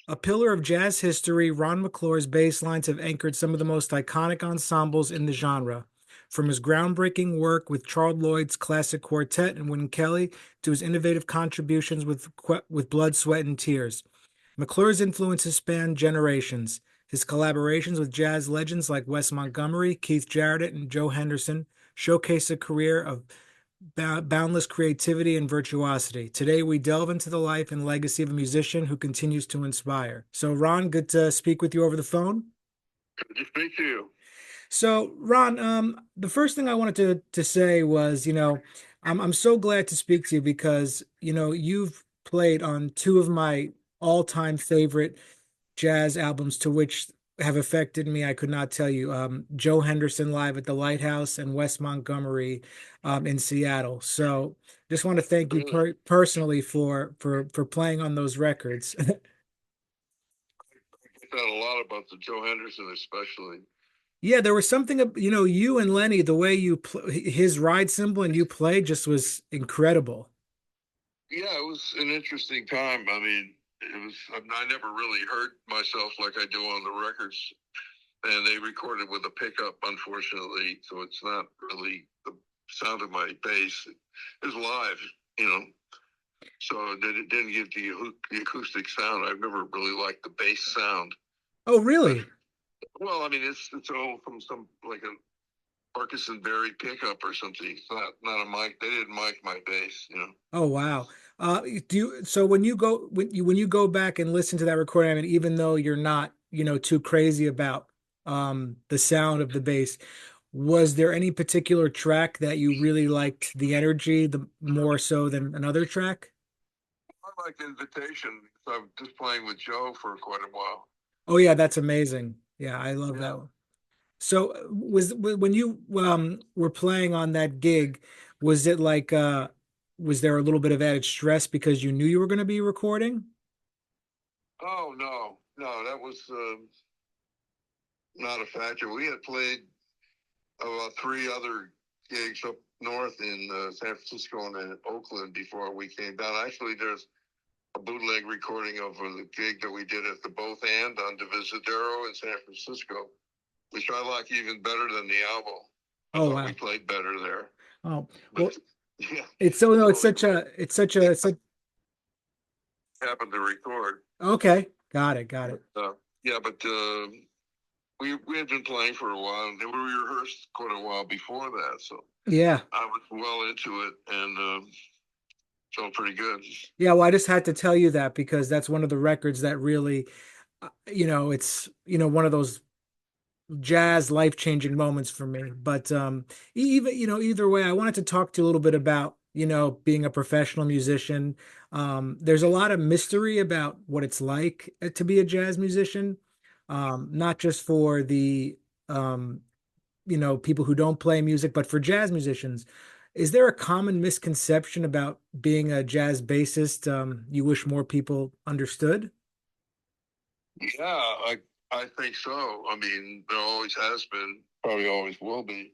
A pillar of jazz history, Ron McClure's bass lines have anchored some of the most iconic ensembles in the genre. From his groundbreaking work with Charles Lloyd's classic quartet and Wynton Kelly to his innovative contributions with Blood, Sweat, and Tears. McClure's influences span generations. His collaborations with jazz legends like Wes Montgomery, Keith Jarrett, and Joe Henderson showcase a career of boundless creativity and virtuosity. Today, we delve into the life and legacy of a musician who continues to inspire. So, Ron, good to speak with you over the phone. Good to speak to you. So, Ron, the first thing I wanted to say was, I'm so glad to speak to you because, you've played on two of my all-time favorite jazz albums to which have affected me. I could not tell you. Joe Henderson live at the Lighthouse and Wes Montgomery in Seattle. So just want to thank you Really, personally for playing on those records. I get that a lot about the Joe Henderson, especially. Yeah, there was something, you and Lenny, the way his ride cymbal and you played just was incredible. Yeah, it was an interesting time. I mean, I never really heard myself like I do on the records. And they recorded with a pickup, unfortunately. So it's not really the sound of my bass. It was live, you know. So it didn't give the acoustic sound. I've never really liked the bass sound. Oh, But, really? well, I mean, it's all from some, like a Parkinson Berry pickup or something. It's not a mic. They didn't mic my bass, you know. Oh, wow. So when you go back and listen to that recording, I mean, even though you're not, too crazy about the sound of the bass, was there any particular track that you really liked the energy, the more so than another track? I like Invitation. So I'm just playing with Joe for quite a while. Oh yeah, that's amazing. Yeah, I love that Yeah. one. So when you were playing on that gig, was it like was there a little bit of added stress because you knew you were going to be recording? Oh no, that was not a factor. We had played about three other gigs up north in San Francisco and in Oakland before we came down. Actually, there's a bootleg recording of the gig that we did at the Both And on Divisadero in San Francisco, which I like even better than the album. I Oh thought we wow. played better there, Oh, but well, yeah, it's so no, so it's such happened to record. okay. Got it, got But it. yeah, but we had been playing for a while, and we rehearsed quite a while before that. So Yeah. I was well into it and felt pretty good. Yeah, well, I just had to tell you that because that's one of the records that really it's one of those jazz life-changing moments for me. But even either way, I wanted to talk to you a little bit about being a professional musician. There's a lot of mystery about what it's like to be a jazz musician, not just for the um, people who don't play music, but for jazz musicians. Is there a common misconception about being a jazz bassist you wish more people understood? Yeah, I think so. I mean, there always has been, probably always will be.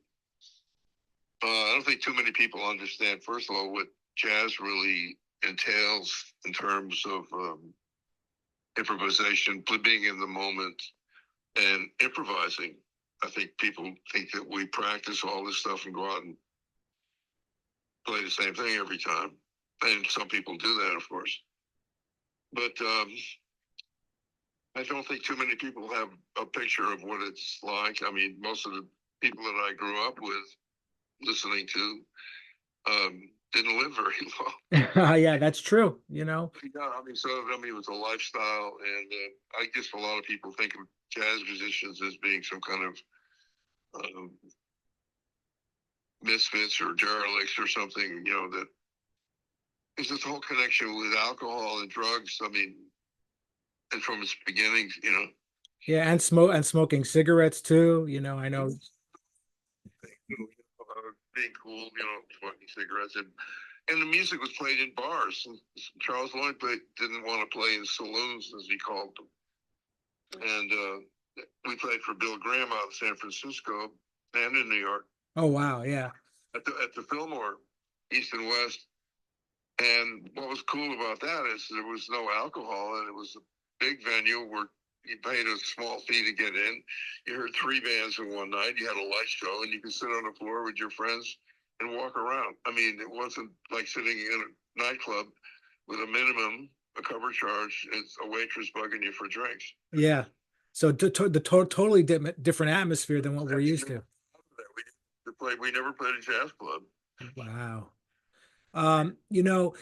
I don't think too many people understand, first of all, what jazz really entails in terms of improvisation, being in the moment, and improvising. I think people think that we practice all this stuff and go out and play the same thing every time. And some people do that, of course. But I don't think too many people have a picture of what it's like. I mean, most of the people that I grew up with listening to didn't live very long. Yeah, that's true. Yeah, I mean, so I mean, it was a lifestyle, and I guess a lot of people think of jazz musicians as being some kind of um, misfits or derelicts or something. You know, that is this whole connection with alcohol and drugs. I mean, and from its beginnings, you know, Yeah, and smoking cigarettes too. I know. being cool, you know, smoking cigarettes, and the music was played in bars. And Charles Lloyd didn't want to play in saloons, as he called them, and we played for Bill Graham out in San Francisco and in New York Oh wow, yeah. at the Fillmore, East and West. And what was cool about that is there was no alcohol, and it was big venue where you paid a small fee to get in. You heard three bands in one night. You had a light show, and you could sit on the floor with your friends and walk around. I mean, it wasn't like sitting in a nightclub with a minimum, a cover charge, and a waitress bugging you for drinks. Yeah. So totally different atmosphere than what we're used to. We never played a jazz club. Wow. You know,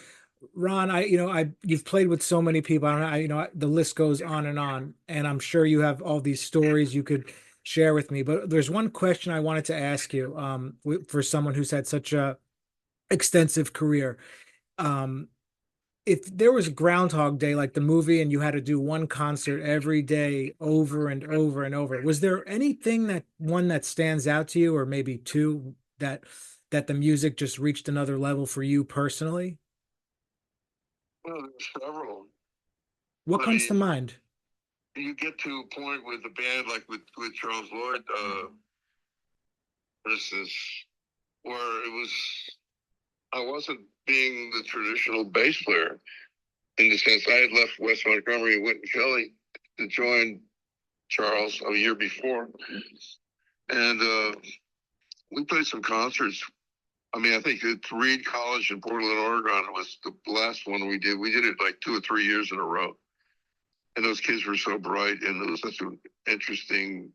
Ron, you've played with so many people. I don't know, the list goes on, and I'm sure you have all these stories you could share with me. But there's one question I wanted to ask you, for someone who's had such a extensive career. Um, if there was Groundhog Day, like the movie, and you had to do one concert every day over and over and over, was there anything that stands out to you, or maybe two that the music just reached another level for you personally? Well, there's several. What I comes to mean, mind? you get to a point with the band, like with Charles Lloyd, for instance, where I wasn't being the traditional bass player in the sense I had left Wes Montgomery and Wynton Kelly to join Charles a year before, and we played some concerts. I mean, I think at Reed College in Portland, Oregon was the last one we did. We did it like 2 or 3 years in a row. And those kids were so bright, and it was such an interesting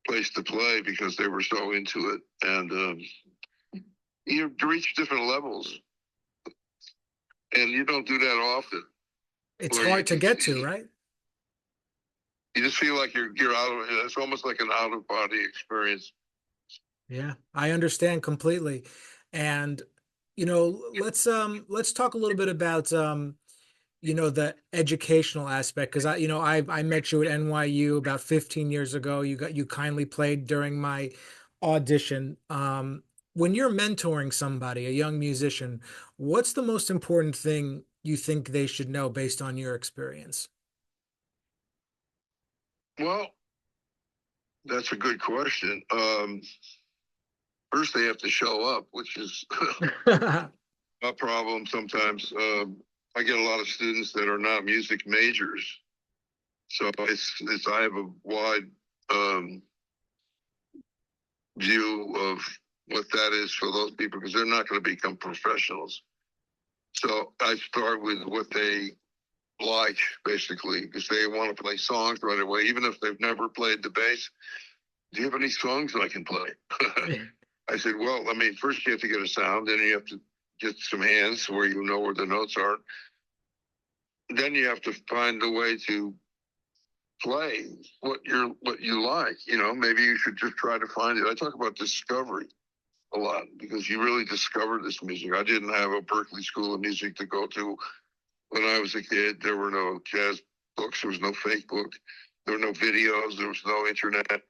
place to play because they were so into it. And you reach different levels, and you don't do that often. It's hard to get to, right? You just feel like you're out of it. It's almost like an out of body experience. Yeah, I understand completely. And let's talk a little bit about the educational aspect, because I met you at NYU about 15 years ago. You kindly played during my audition. When you're mentoring somebody, a young musician, what's the most important thing you think they should know based on your experience? Well, that's a good question. First, they have to show up, which is a problem sometimes. I get a lot of students that are not music majors, so it's I have a wide view of what that is for those people because they're not going to become professionals. So I start with what they like, basically, because they want to play songs right away, even if they've never played the bass. Do you have any songs that I can play? I said, well, I mean, first you have to get a sound, then you have to get some hands where you know where the notes are. Then you have to find a way to play what you like. Maybe you should just try to find it. I talk about discovery a lot because you really discover this music. I didn't have a Berklee School of Music to go to when I was a kid. There were no jazz books. There was no fake book. There were no videos. There was no internet.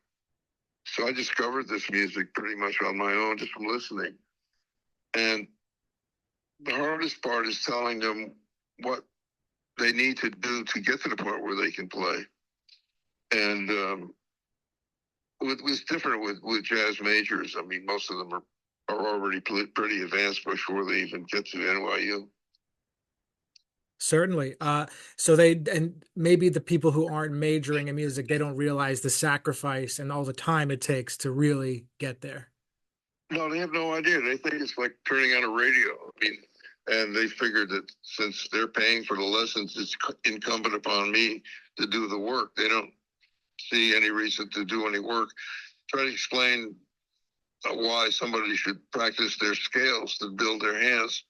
So I discovered this music pretty much on my own just from listening. And the hardest part is telling them what they need to do to get to the point where they can play. And it was different with jazz majors. I mean, most of them are already pretty advanced before they even get to NYU. Certainly. And maybe the people who aren't majoring in music, they don't realize the sacrifice and all the time it takes to really get there. No, they have no idea. They think it's like turning on a radio. I mean, and they figured that since they're paying for the lessons, it's incumbent upon me to do the work. They don't see any reason to do any work. Try to explain why somebody should practice their scales to build their hands.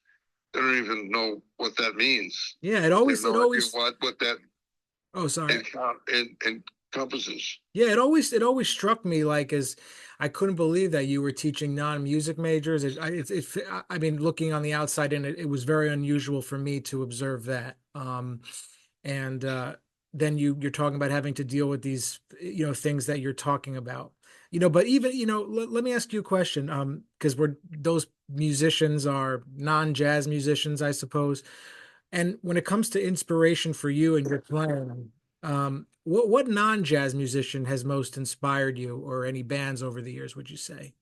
They don't even know what that means. Yeah, They have no idea what that oh, sorry. encompasses. Yeah, it always struck me like as I couldn't believe that you were teaching non-music majors. I mean, looking on the outside in it was very unusual for me to observe that. And then you're talking about having to deal with these, things that you're talking about. But even, let me ask you a question, because those musicians are non-jazz musicians, I suppose. And when it comes to inspiration for you and your playing, what non-jazz musician has most inspired you, or any bands over the years, would you say?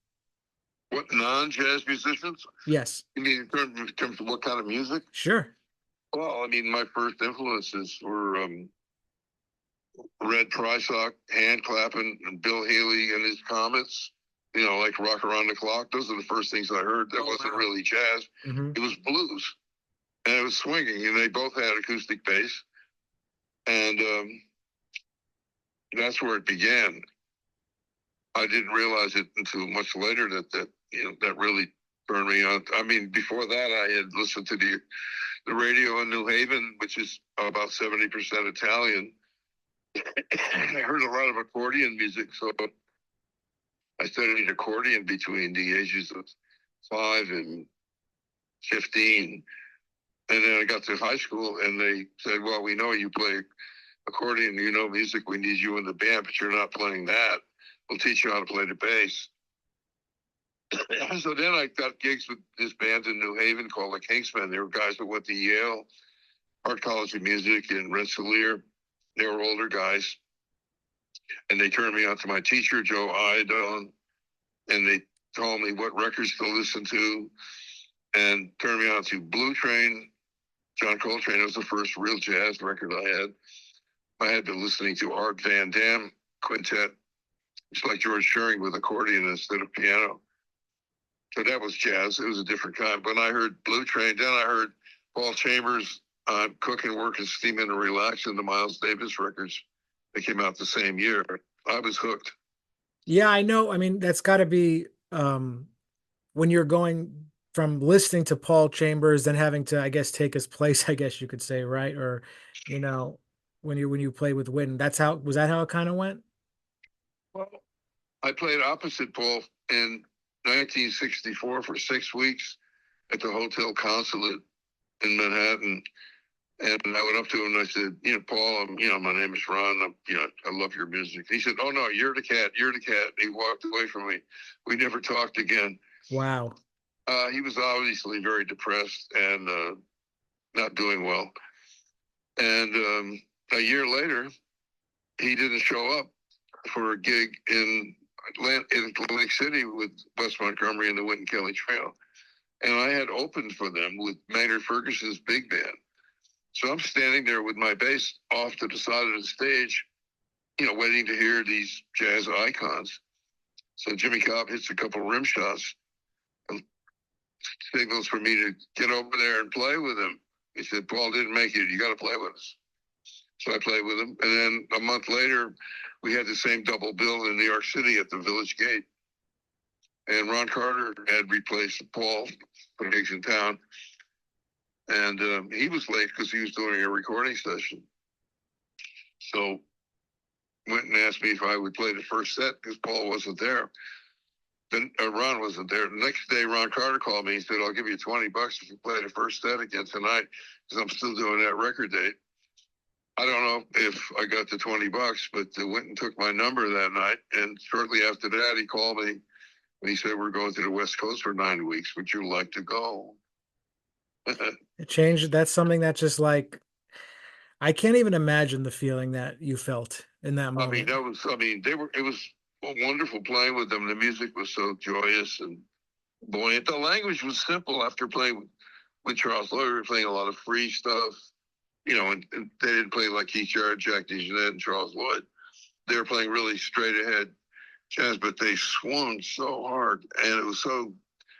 What non-jazz musicians? Yes. You mean in terms of what kind of music? Sure. Well, I mean, my first influences were Red Prysock, hand clapping, and Bill Haley and his Comets. You know, like Rock Around the Clock. Those are the first things I heard. That wasn't really jazz. Mm-hmm. It was blues, and it was swinging. And they both had acoustic bass, and that's where it began. I didn't realize it until much later that that really turned me on. I mean, before that, I had listened to the radio in New Haven, which is about 70% Italian. I heard a lot of accordion music, so I studied accordion between the ages of 5 and 15. And then I got to high school, and they said, well, we know you play accordion, you know music, we need you in the band, but you're not playing that. We'll teach you how to play the bass. So then I got gigs with this band in New Haven called the Kingsmen. They were guys that went to Yale, Art College of Music in Rensselaer. They were older guys. And they turned me on to my teacher, Joe Iadone, and they told me what records to listen to and turned me on to Blue Train. John Coltrane was the first real jazz record I had. I had been listening to Art Van Dam Quintet. It's like George Shearing with accordion instead of piano. So that was jazz. It was a different kind. When I heard Blue Train, then I heard Paul Chambers, Cook and Work and Steam and Relax, and the Miles Davis records. They came out the same year. I was hooked. Yeah, I know. I mean, that's got to be when you're going from listening to Paul Chambers and having to, I guess, take his place, I guess you could say, right? Or, you know, when you play with Wynton, that's how was that how it kind of went? Well, I played opposite Paul in 1964 for 6 weeks at the Hotel Consulate in Manhattan. And I went up to him and I said, Paul, my name is Ron. I love your music. He said, oh, no, you're the cat. You're the cat. He walked away from me. We never talked again. Wow. He was obviously very depressed and not doing well. And a year later, he didn't show up for a gig in Atlantic City with Wes Montgomery and the Wynton Kelly Trio. And I had opened for them with Maynard Ferguson's big band. So I'm standing there with my bass off to the side of the stage, waiting to hear these jazz icons. So Jimmy Cobb hits a couple rim shots and signals for me to get over there and play with him. He said, Paul didn't make it. You got to play with us. So I played with him. And then a month later, we had the same double bill in New York City at the Village Gate. And Ron Carter had replaced Paul for gigs in town. And he was late because he was doing a recording session. So Wynton asked me if I would play the first set because Paul wasn't there. Then Ron wasn't there. The next day, Ron Carter called me. He said, I'll give you $20 if you play the first set again tonight because I'm still doing that record date. I don't know if I got the $20, but Wynton took my number that night. And shortly after that, he called me and he said, we're going to the West Coast for 9 weeks. Would you like to go? It changed. That's something that just like I can't even imagine the feeling that you felt in that moment. It was wonderful playing with them. The music was so joyous and buoyant. The language was simple after playing with Charles Lloyd. We were playing a lot of free stuff, and they didn't play like Keith Jarrett, Jack DeJohnette, and Charles Lloyd. They were playing really straight ahead jazz, but they swung so hard and it was so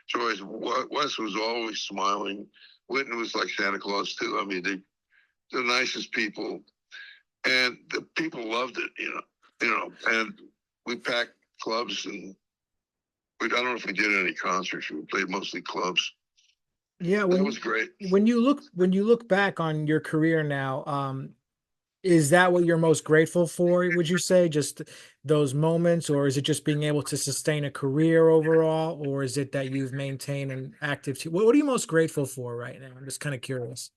joyous. Wes was always smiling. Wynton was like Santa Claus too. I mean, they're the nicest people, and the people loved it. And we packed clubs, and I don't know if we did any concerts. We played mostly clubs. Yeah, That was great. When you look back on your career now, is that what you're most grateful for, would you say? Just those moments, or is it just being able to sustain a career overall, or is it that you've maintained an active team? What are you most grateful for right now? I'm just kind of curious.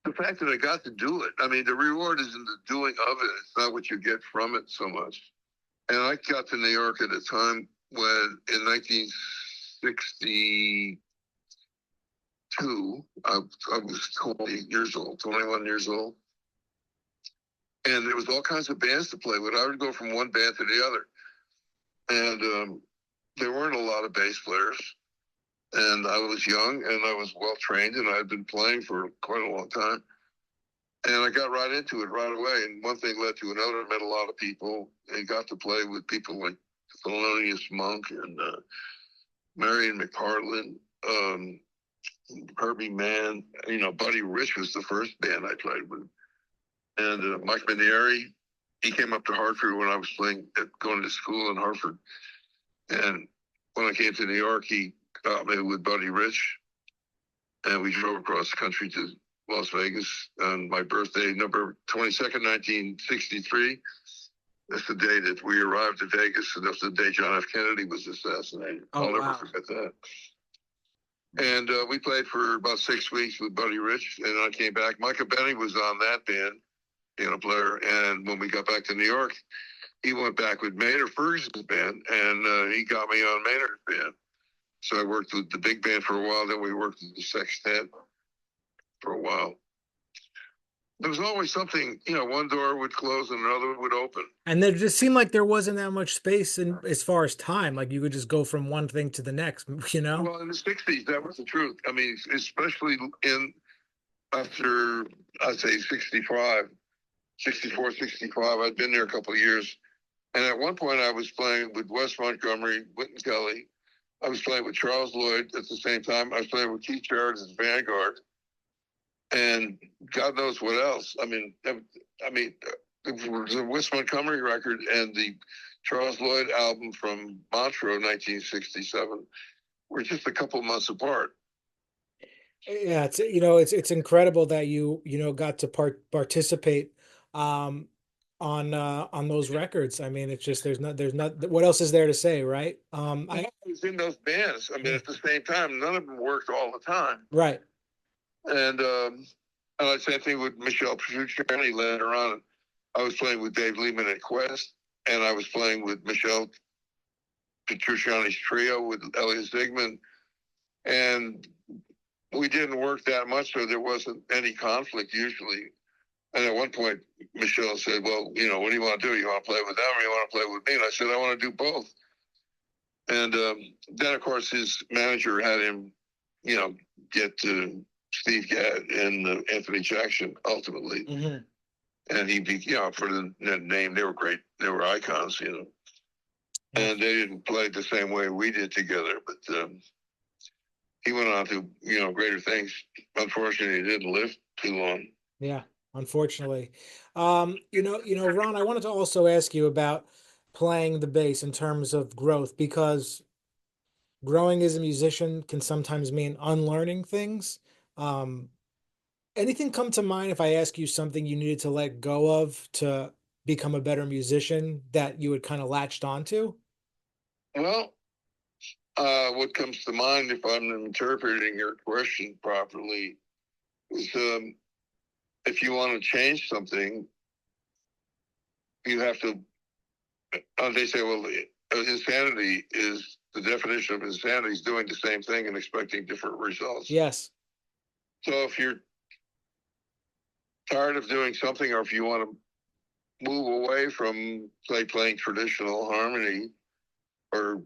The fact that I got to do it. I mean, the reward is in the doing of it. It's not what you get from it so much. And I got to New York at a time when, in 1962, I was 20 years old, 21 years old. And there was all kinds of bands to play with. I would go from one band to the other. And there weren't a lot of bass players. and I was young and I was well trained and I had been playing for quite a long time. And I got right into it right away. And one thing led to another. I met a lot of people and got to play with people like Thelonious Monk and Marion McCarlin, Herbie Mann. You know, Buddy Rich was the first band I played with. And Mike Manieri, he came up to Hartford when I was going to school in Hartford. And when I came to New York, he got me with Buddy Rich. And we drove across the country to Las Vegas on my birthday, November 22nd, 1963. That's the day that we arrived at Vegas, and that's the day John F. Kennedy was assassinated. Oh, I'll never wow. forget that. And we played for about 6 weeks with Buddy Rich, and I came back. Micah Benny was on that band, piano player, and when we got back to New York, he went back with Maynard Ferguson's band, and he got me on Maynard's band. So I worked with the big band for a while, then we worked with the sextet for a while. There was always something, you know, one door would close and another would open. And there just seemed like there wasn't that much space in as far as time. Like you could just go from one thing to the next, you know? Well, in the 60s, that was the truth. I mean, especially after, I'd say 65, 64, 65, I'd been there a couple of years. And at one point I was playing with Wes Montgomery, Wynton Kelly. I was playing with Charles Lloyd at the same time. I was playing with Keith Jarrett as Vanguard. And God knows what else. I mean, the Wes Montgomery record and the Charles Lloyd album from Montreux, 1967, were just a couple months apart. Yeah, it's incredible that you got to participate on those records. I mean, it's just there's not what else is there to say, right? I was in those bands. I mean, at the same time, none of them worked all the time. Right. And the same thing with Michel Petrucciani later on. I was playing with Dave Lehman at Quest, and I was playing with Michel Petrucciani's trio with Elliot Zygmunt. And we didn't work that much, so there wasn't any conflict usually. And at one point, Michel said, well, you know, what do you want to do? You want to play with them or you want to play with me? And I said, I want to do both. And then, of course, his manager had him, you know, get to Steve Gadd and Anthony Jackson ultimately. Mm-hmm. And he, you know, for the name, they were great. They were icons, you know. And they didn't play the same way we did together, but he went on to, you know, greater things. Unfortunately, he didn't live too long. Yeah, unfortunately. Ron, I wanted to also ask you about playing the bass in terms of growth, because growing as a musician can sometimes mean unlearning things. Um, Anything come to mind if I ask you something you needed to let go of to become a better musician that you had kind of latched onto? Well, what comes to mind, if I'm interpreting your question properly, is if you want to change something, you have to. They say, well, insanity is the definition of insanity is doing the same thing and expecting different results. Yes. So if you're tired of doing something, or if you want to move away from, say, playing traditional harmony or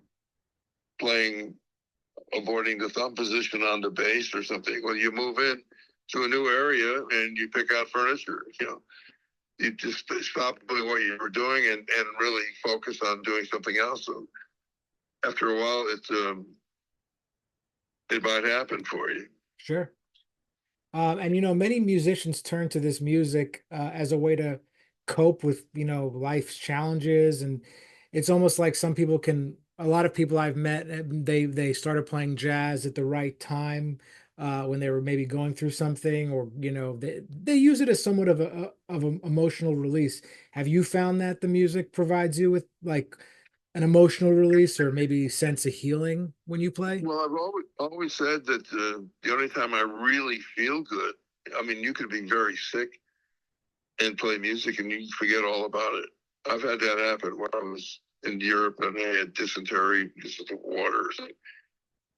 avoiding the thumb position on the bass or something, well, you move in to a new area and you pick out furniture, you know. You just stop doing what you were doing and really focus on doing something else. So after a while, it might happen for you. Sure. And many musicians turn to this music as a way to cope with, life's challenges. And it's almost like a lot of people I've met, they started playing jazz at the right time when they were maybe going through something, or, they use it as somewhat of an emotional release. Have you found that the music provides you with like an emotional release or maybe sense of healing when you play? Well, I've always said that the only time I really feel good, I mean, you could be very sick and play music and you forget all about it. I've had that happen when I was in Europe and I had dysentery because of the water.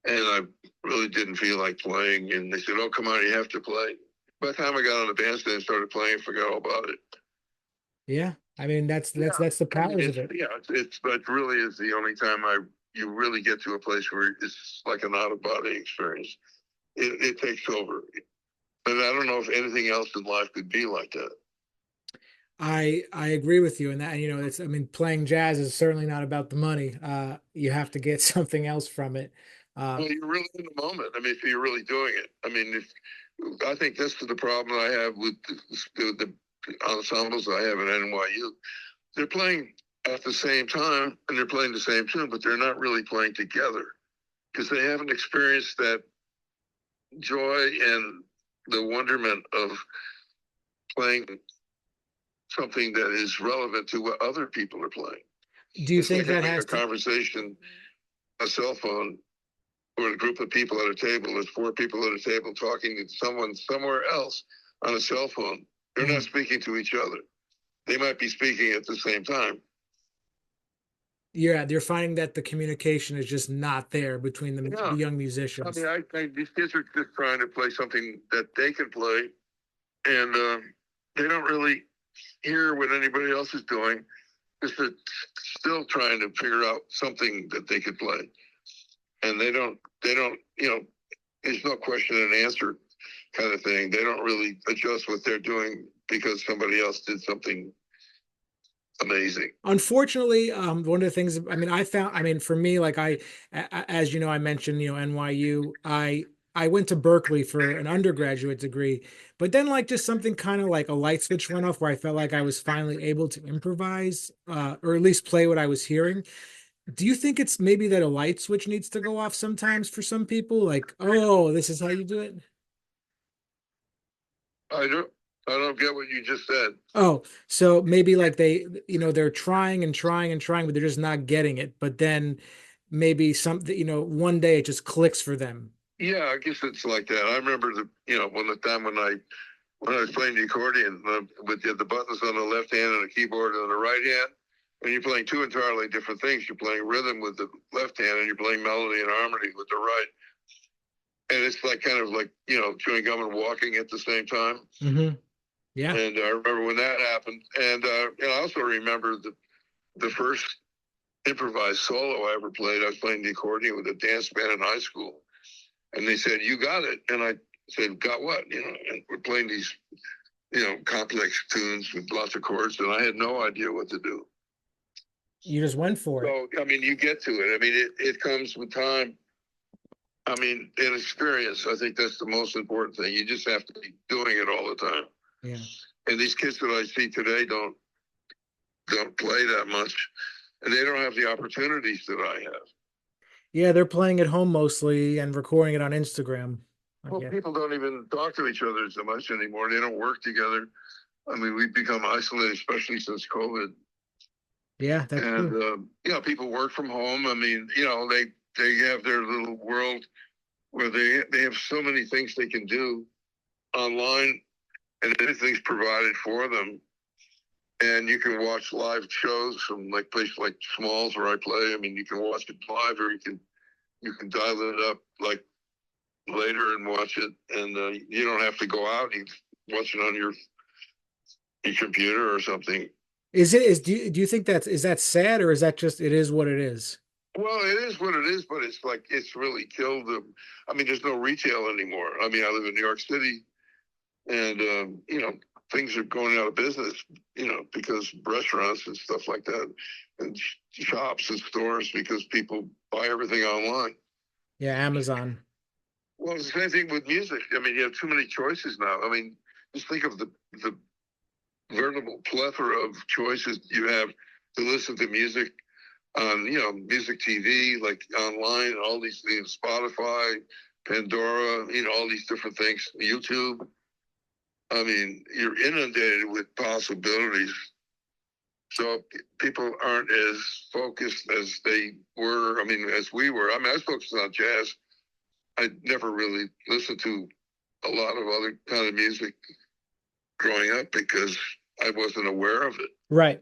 And I really didn't feel like playing. And they said, oh, come on, you have to play. By the time I got on the bandstand and started playing, I forgot all about it. Yeah. I mean, that's the powers of it. Yeah, but really is the only time I you really get to a place where it's like an out of body experience. It takes over. And I don't know if anything else in life could be like that. I agree with you in that, it's, I mean, playing jazz is certainly not about the money. You have to get something else from it. Well, you're really in the moment. I mean, if you're really doing it. I mean, if I think this is the problem I have with the ensembles I have at NYU. They're playing at the same time and they're playing the same tune, but they're not really playing together because they haven't experienced that joy and the wonderment of playing something that is relevant to what other people are playing. Do you It's think like that having has a conversation, a cell phone, or a group of people at a table. There's four people at a table talking to someone somewhere else on a cell phone. They're not speaking to each other. They might be speaking at the same time. Yeah, they're finding that the communication is just not there between the Yeah. young I musicians. mean, I think these kids are just trying to play something that they can play, and they don't really hear what anybody else is doing. Just still trying to figure out something that they could play, and they don't. There's no question and answer kind of thing. They don't really adjust what they're doing because somebody else did something amazing. Unfortunately, one of the things, I mean, for me, like as you know, I mentioned, NYU, I went to Berkeley for an undergraduate degree, but then like just something kind of like a light switch went off where I felt like I was finally able to improvise, or at least play what I was hearing. Do you think it's maybe that a light switch needs to go off sometimes for some people? Like, oh, this is how you do it? I don't. I don't get what you just said. Oh, so maybe like they're trying and trying and trying, but they're just not getting it. But then maybe something, one day it just clicks for them. Yeah, I guess it's like that. I remember when the time when I was playing the accordion with the buttons on the left hand and the keyboard on the right hand. And you're playing two entirely different things. You're playing rhythm with the left hand and you're playing melody and harmony with the right. And it's like kind of like, chewing gum and walking at the same time. Mm-hmm. Yeah. And I remember when that happened. And I also remember the first improvised solo I ever played. I was playing the accordion with a dance band in high school. And they said, "You got it." And I said, "Got what?" And we're playing these, complex tunes with lots of chords. And I had no idea what to do. You just went for it. So, I mean, you get to it. I mean, it comes with time. I mean, in experience, I think that's the most important thing. You just have to be doing it all the time. Yeah. And these kids that I see today don't play that much, and they don't have the opportunities that I have. Yeah, they're playing at home mostly and recording it on Instagram. Well, people don't even talk to each other so much anymore. They don't work together. I mean, we've become isolated, especially since COVID. Yeah, that's true. People work from home. I mean, they have their little world where they have so many things they can do online, and everything's provided for them. And you can watch live shows from like places like Smalls where I play. I mean, you can watch it live, or you can dial it up like later and watch it, and you don't have to go out. You watch it on your computer or something. Do you think is that sad, or is that just it is what it is? Well, it is what it is, but it's like it's really killed them. I mean, there's no retail anymore. I mean, I live in New York City, and things are going out of business, because restaurants and stuff like that, and shops and stores, because people buy everything online. Yeah, Amazon. Well, it's the same thing with music. I mean, you have too many choices now. I mean, just think of the veritable plethora of choices you have to listen to music on, music TV, like online, all these things, Spotify, Pandora, all these different things, YouTube. I mean, you're inundated with possibilities. So people aren't as focused as they were. I mean, as we were. I mean, I was focused on jazz. I never really listened to a lot of other kind of music growing up because I wasn't aware of it. Right.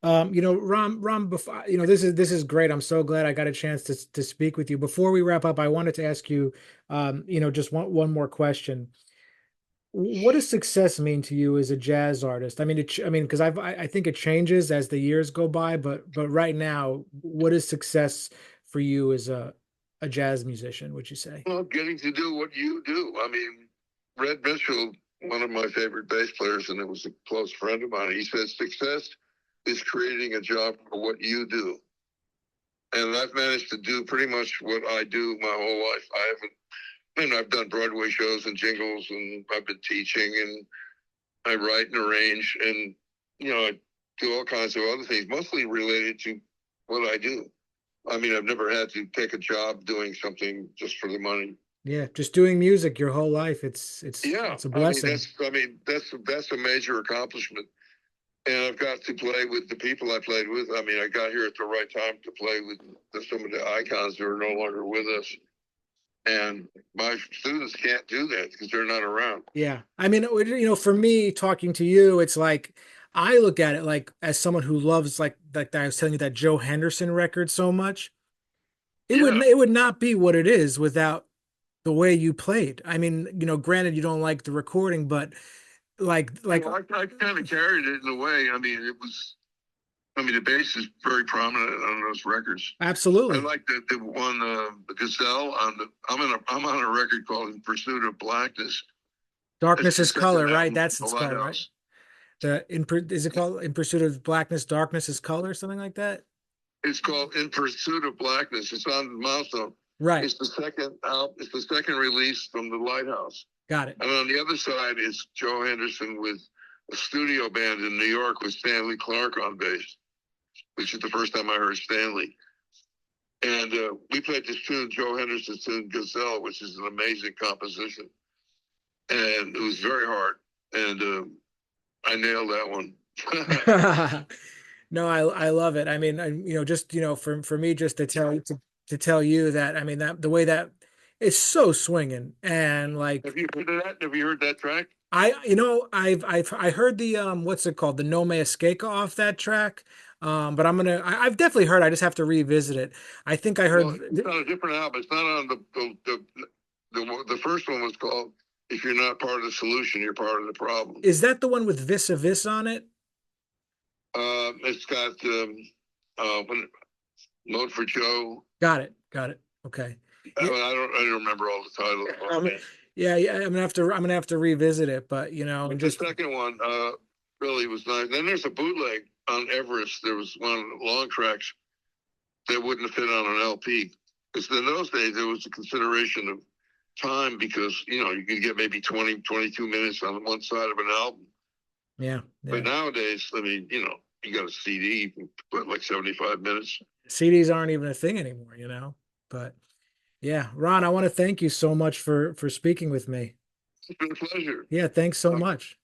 Ram, before, this is great. I'm so glad I got a chance to speak with you. Before we wrap up, I wanted to ask you, just one more question. What does success mean to you as a jazz artist? I mean, because I think it changes as the years go by, but right now, what is success for you as a jazz musician, would you say? Well, getting to do what you do. I mean, Red Mitchell, one of my favorite bass players, and it was a close friend of mine, he said, success is creating a job for what you do. And I've managed to do pretty much what I do my whole life. I haven't, I've done Broadway shows and jingles, and I've been teaching, and I write and arrange, and, I do all kinds of other things, mostly related to what I do. I mean, I've never had to take a job doing something just for the money. Yeah, just doing music your whole life. Yeah, It's a blessing. that's a major accomplishment. And I've got to play with the people I played with. I mean, I got here at the right time to play with some of the icons who are no longer with us. And my students can't do that because they're not around. Yeah. I mean, for me talking to you, it's like I look at it like as someone who loves like I was telling you that Joe Henderson record so much. Yeah. It would not be what it is without the way you played. I mean, granted you don't like the recording, but like Well, I kind of carried it in a way. I mean, the bass is very prominent on those records. I absolutely. like the one, the Gazelle I'm on a record called In Pursuit of Blackness. It's Darkness the is second color, right? album That's from its the color, right? Lighthouse. Is it called In Pursuit of Blackness, Darkness is Color, something like that? It's called In Pursuit of Blackness. It's on Milestone. Right. It's the second album. It's the second release from the Lighthouse. Got it. And on the other side is Joe Henderson with a studio band in New York with Stanley Clarke on bass, which is the first time I heard Stanley. And we played this tune, Joe Henderson's tune, Gazelle, which is an amazing composition. And it was very hard. And I nailed that one. No, I love it. I mean, just for me, just to tell you that I mean that the way that it's so swinging and like Have you heard of that? Have you heard that track? I heard the what's it called, the No Me Escape off that track. But I've definitely heard. I just have to revisit it. I think I Well, heard. it's on a different album. It's not on the first one was called "If You're Not Part of the Solution, You're Part of the Problem." Is that the one with Vis a Vis on it? It's got when Mode for Joe. Got it. Got it. Okay. Yeah. I don't remember all the titles. Yeah. I'm gonna have to revisit it, but But the second one really was nice. Then there's a bootleg on Everest. There was one long tracks that wouldn't fit on an LP. Because in those days there was a consideration of time because you could get maybe 20, 22 minutes on one side of an album. Yeah. But nowadays, I mean, you got a CD, you can put like 75 minutes. CDs aren't even a thing anymore. But yeah, Ron, I want to thank you so much for speaking with me. It's been a pleasure. Yeah, thanks so much.